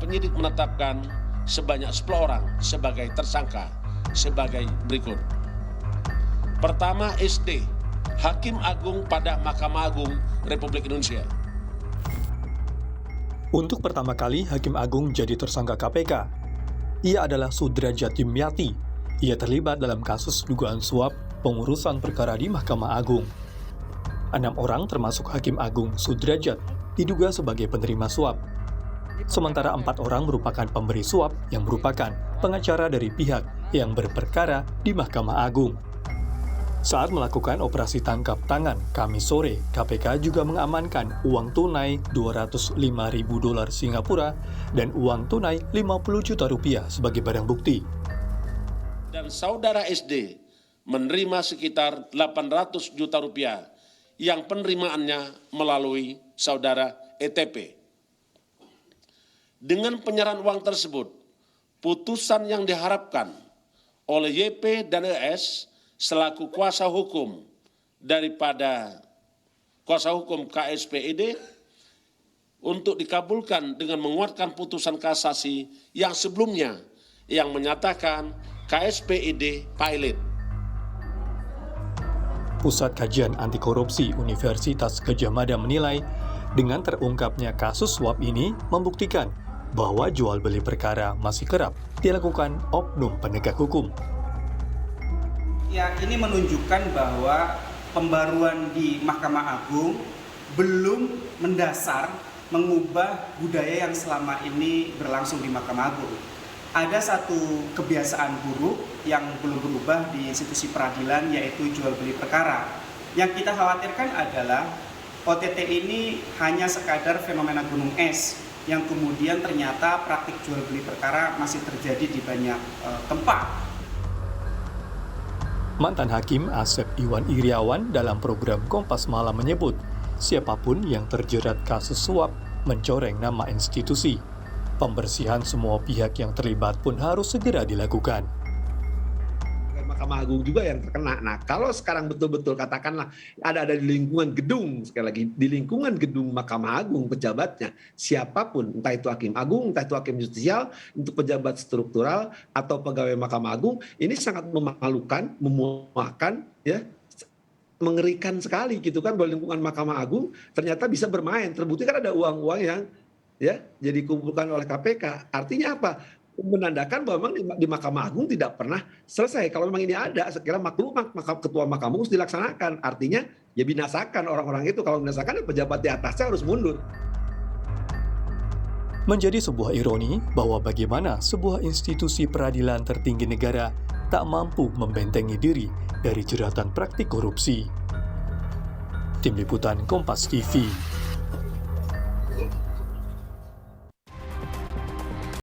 penyidik menetapkan sebanyak 10 orang sebagai tersangka sebagai berikut. Pertama, SD, Hakim Agung pada Mahkamah Agung Republik Indonesia. Untuk pertama kali Hakim Agung jadi tersangka KPK. Ia adalah Sudrajat Dimyati. Ia terlibat dalam kasus dugaan suap pengurusan perkara di Mahkamah Agung. 6 orang termasuk Hakim Agung Sudrajat diduga sebagai penerima suap. Sementara 4 orang merupakan pemberi suap yang merupakan pengacara dari pihak yang berperkara di Mahkamah Agung. Saat melakukan operasi tangkap tangan Kamis sore, KPK juga mengamankan uang tunai 205.000 dolar Singapura dan uang tunai 50 juta rupiah sebagai barang bukti. Dan saudara SD menerima sekitar 800 juta rupiah yang penerimaannya melalui saudara ETP. Dengan penyerahan uang tersebut, putusan yang diharapkan oleh YP dan ES selaku kuasa hukum daripada kuasa hukum KSPID untuk dikabulkan dengan menguatkan putusan kasasi yang sebelumnya yang menyatakan KSPID pilot. Pusat Kajian Anti Korupsi Universitas Gadjah Mada menilai dengan terungkapnya kasus suap ini membuktikan bahwa jual beli perkara masih kerap dilakukan oknum penegak hukum. Ya, ini menunjukkan bahwa pembaruan di Mahkamah Agung belum mendasar mengubah budaya yang selama ini berlangsung di Mahkamah Agung. Ada satu kebiasaan buruk yang belum berubah di institusi peradilan, yaitu jual beli perkara. Yang kita khawatirkan adalah OTT ini hanya sekadar fenomena gunung es yang kemudian ternyata praktik jual beli perkara masih terjadi di banyak tempat. Mantan Hakim Asep Iwan Iriawan dalam program Kompas Malam menyebut, siapapun yang terjerat kasus suap mencoreng nama institusi. Pembersihan semua pihak yang terlibat pun harus segera dilakukan. Mahkamah Agung juga yang terkena. Nah, kalau sekarang betul-betul katakanlah ada di lingkungan gedung, sekali lagi di lingkungan gedung Mahkamah Agung pejabatnya, siapapun, entah itu Hakim Agung, entah itu Hakim Justisial, untuk pejabat struktural atau pegawai Mahkamah Agung, ini sangat memalukan, memuakkan, ya, mengerikan sekali gitu kan, bahwa lingkungan Mahkamah Agung ternyata bisa bermain. Terbukti kan ada uang-uang yang ya jadi dikumpulkan oleh KPK. Artinya apa? Menandakan bahwa memang di Mahkamah Agung tidak pernah selesai. Kalau memang ini ada, sekira maklumat ketua Mahkamah Agung dilaksanakan. Artinya ya binasakan orang-orang itu. Kalau binasakan, pejabat di atasnya harus mundur. Menjadi sebuah ironi bahwa bagaimana sebuah institusi peradilan tertinggi negara tak mampu membentengi diri dari jeratan praktik korupsi. Tim Liputan Kompas TV.